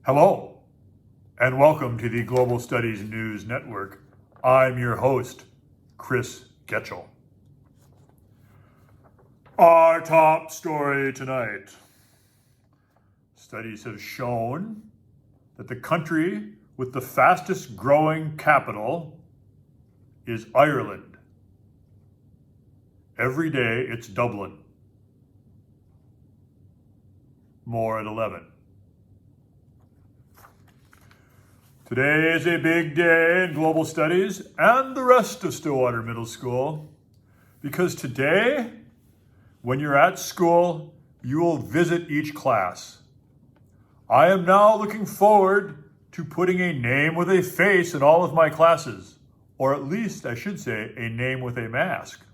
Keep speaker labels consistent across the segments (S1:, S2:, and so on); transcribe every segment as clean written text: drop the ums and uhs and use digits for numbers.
S1: Hello, and welcome to the Global Studies News Network. I'm your host, Chris Getchell. Our top story tonight. Studies have shown that the country with the fastest growing capital is Ireland. Every day it's Dublin. More at 11. Today is a big day in global studies and the rest of Stillwater Middle School, because today, when you're at school, you will visit each class. I am now looking forward to putting a name with a face in all of my classes, or at least I should say a name with a mask.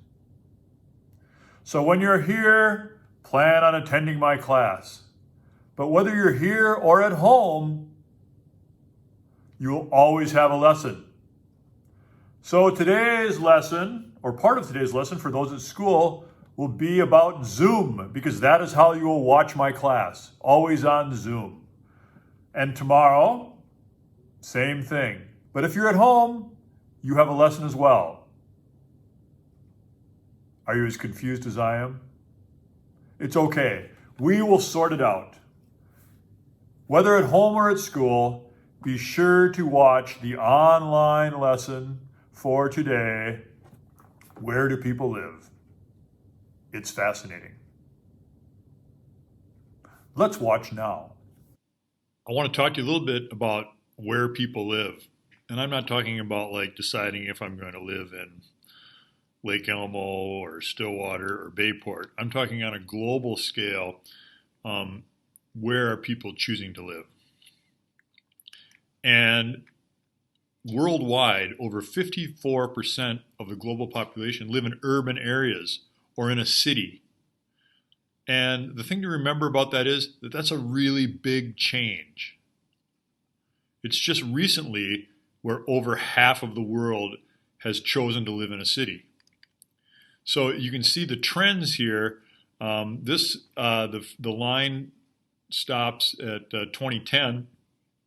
S1: So when you're here, plan on attending my class. But whether you're here or at home, you will always have a lesson. So today's lesson, or part of today's lesson for those at school, will be about Zoom, because that is how you will watch my class, always on Zoom. And tomorrow, same thing. But if you're at home, you have a lesson as well. Are you as confused as I am? It's okay. We will sort it out. Whether at home or at school, be sure to watch the online lesson for today, Where Do People Live? It's fascinating. Let's watch now. I want to talk to you a little bit about where people live. And I'm not talking about like deciding if I'm going to live in Lake Elmo or Stillwater or Bayport. I'm talking on a global scale. Where are people choosing to live? And worldwide, over 54% of the global population live in urban areas or in a city. And the thing to remember about that is that that's a really big change. It's just recently where over half of the world has chosen to live in a city. So you can see the trends here. The line stops at 2010.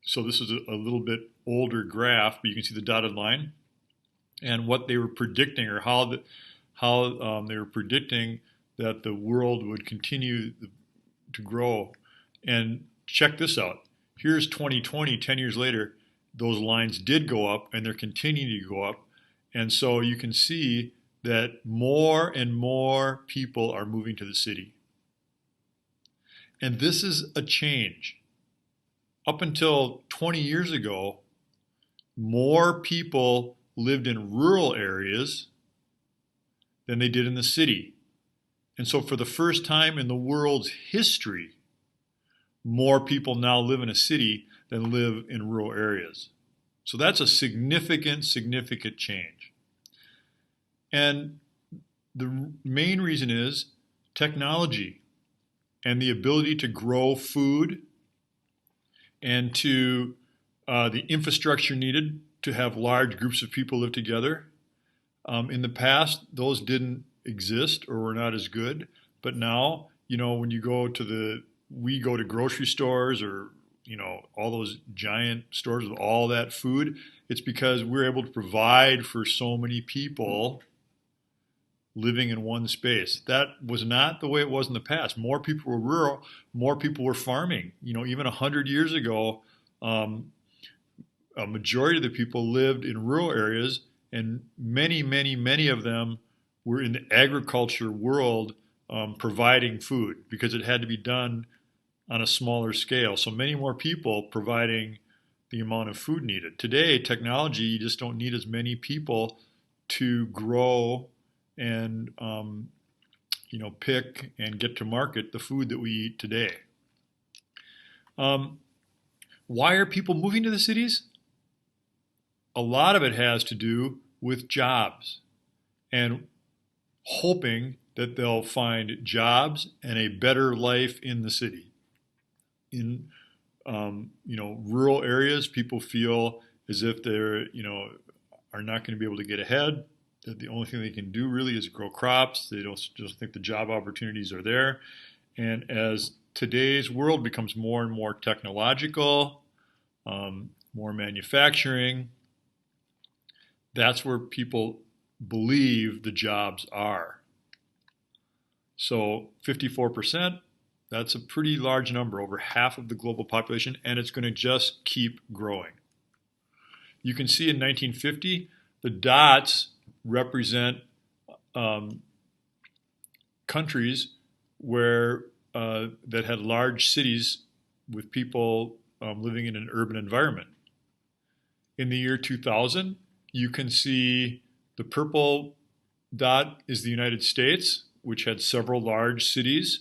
S1: So this is a little bit older graph, but you can see the dotted line and what they were predicting, or how they were predicting that the world would continue to grow. And check this out. Here's 2020, 10 years later, those lines did go up and they're continuing to go up. And so you can see that more and more people are moving to the city. And this is a change. Up until 20 years ago, more people lived in rural areas than they did in the city. And so for the first time in the world's history, more people now live in a city than live in rural areas. So that's a significant change. And the main reason is technology and the ability to grow food and to the infrastructure needed to have large groups of people live together. In the past, those didn't exist or were not as good. But now, when you we go to grocery stores, or, all those giant stores with all that food, it's because we're able to provide for so many people living in one space. That was not the way it was in the past. More people were rural, more people were farming. Even 100 years ago, a majority of the people lived in rural areas, and many of them were in the agriculture world, providing food, because it had to be done on a smaller scale. So many more people providing the amount of food needed. Today, technology, you just don't need as many people to grow and pick and get to market the food that we eat today. Why are people moving to the cities? A lot of it has to do with jobs and hoping that they'll find jobs and a better life in the city. In rural areas, people feel as if they're, are not going to be able to get ahead. That the only thing they can do really is grow crops. They don't just think the job opportunities are there. And as today's world becomes more and more technological, more manufacturing, that's where people believe the jobs are. So 54%, that's a pretty large number, over half of the global population, and it's going to just keep growing. You can see in 1950, the dots represent countries where that had large cities with people living in an urban environment. In the year 2000, you can see the purple dot is the United States, which had several large cities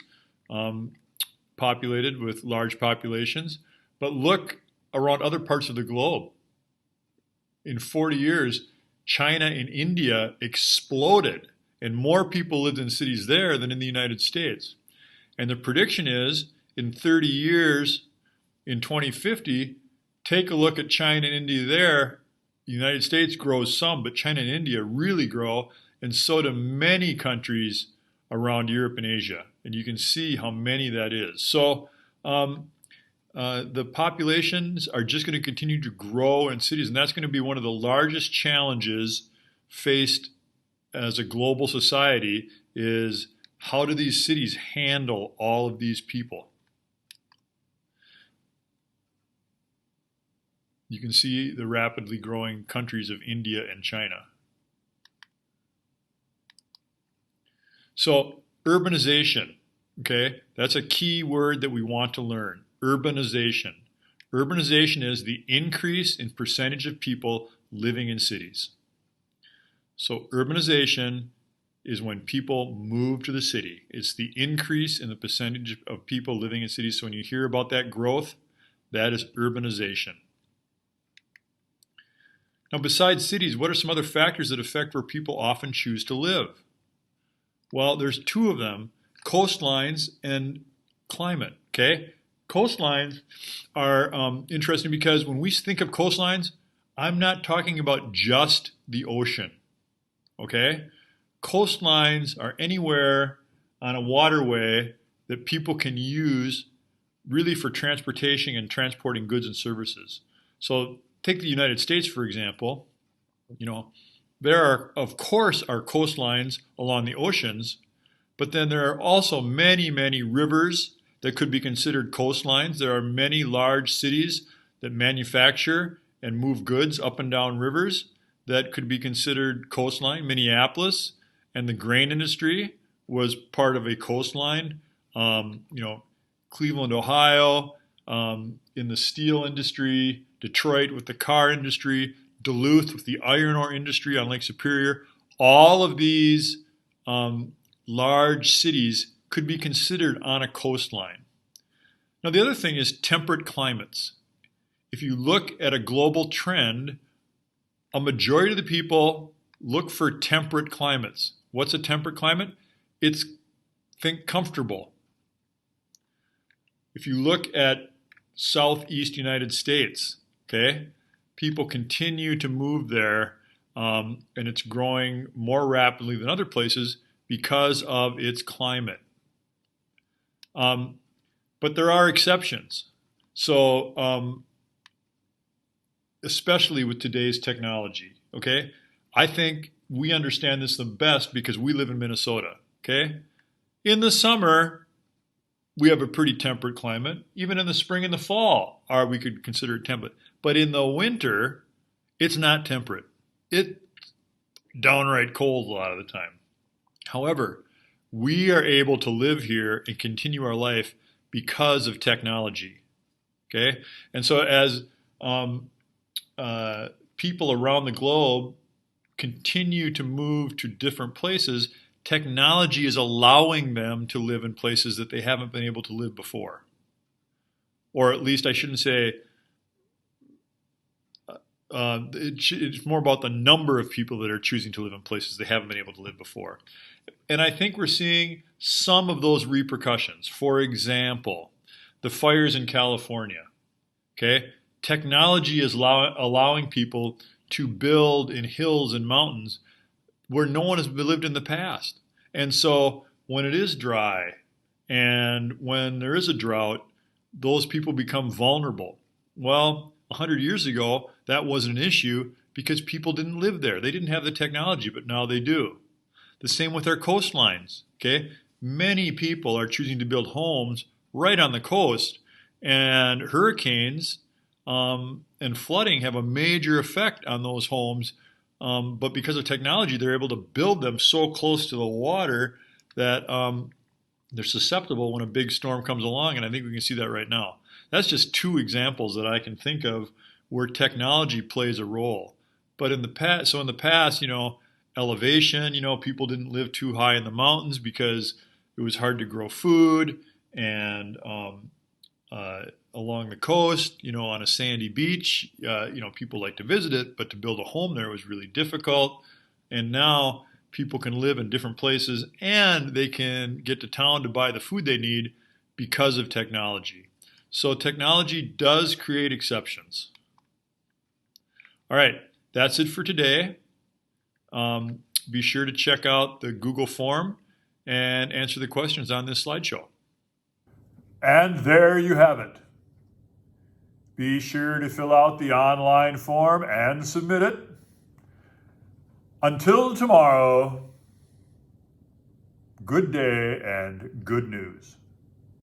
S1: populated with large populations. But look around other parts of the globe. In 40 years, China and India exploded, and more people lived in cities there than in the United States. And the prediction is in 30 years, in 2050, take a look at China and India there. The United States grows some, but China and India really grow, and so do many countries around Europe and Asia. And you can see how many that is. So the populations are just going to continue to grow in cities, and that's going to be one of the largest challenges faced as a global society is how do these cities handle all of these people? You can see the rapidly growing countries of India and China. So urbanization, okay, that's a key word that we want to learn. Urbanization. Urbanization is the increase in percentage of people living in cities. So urbanization is when people move to the city. It's the increase in the percentage of people living in cities. So when you hear about that growth, that is urbanization. Now, besides cities, what are some other factors that affect where people often choose to live? Well, there's two of them, coastlines and climate, okay? Coastlines are interesting because when we think of coastlines, I'm not talking about just the ocean, okay? Coastlines are anywhere on a waterway that people can use really for transportation and transporting goods and services. So take the United States, for example. There are, of course, are coastlines along the oceans, but then there are also many, many rivers that could be considered coastlines. There are many large cities that manufacture and move goods up and down rivers that could be considered coastline. Minneapolis and the grain industry was part of a coastline. Cleveland, Ohio, in the steel industry, Detroit with the car industry, Duluth with the iron ore industry on Lake Superior. All of these large cities could be considered on a coastline. Now, the other thing is temperate climates. If you look at a global trend, a majority of the people look for temperate climates. What's a temperate climate? It's, think, comfortable. If you look at Southeast United States, okay, people continue to move there, and it's growing more rapidly than other places because of its climate. But there are exceptions. So, especially with today's technology, okay? I think we understand this the best because we live in Minnesota, okay? In the summer, we have a pretty temperate climate. Even in the spring and the fall, we could consider it temperate. But in the winter, it's not temperate. It's downright cold a lot of the time. However, we are able to live here and continue our life because of technology, okay? And so as people around the globe continue to move to different places, technology is allowing them to live in places that they haven't been able to live before. Or at least I shouldn't say, it's more about the number of people that are choosing to live in places they haven't been able to live before. And I think we're seeing some of those repercussions. For example, the fires in California. Okay? Technology is allowing people to build in hills and mountains where no one has lived in the past. And so when it is dry and when there is a drought, those people become vulnerable. Well, 100 years ago, that wasn't an issue because people didn't live there. They didn't have the technology, but now they do. The same with our coastlines. Okay? Many people are choosing to build homes right on the coast, and hurricanes and flooding have a major effect on those homes. But because of technology, they're able to build them so close to the water that they're susceptible when a big storm comes along, and I think we can see that right now. That's just two examples that I can think of where technology plays a role. But in the past, elevation, people didn't live too high in the mountains because it was hard to grow food, and along the coast, on a sandy beach, people like to visit it, but to build a home there was really difficult. And now people can live in different places and they can get to town to buy the food they need because of technology. So technology does create exceptions. All right, that's it for today. Be sure to check out the Google form and answer the questions on this slideshow.
S2: And there you have it. Be sure to fill out the online form and submit it. Until tomorrow, good day and good news.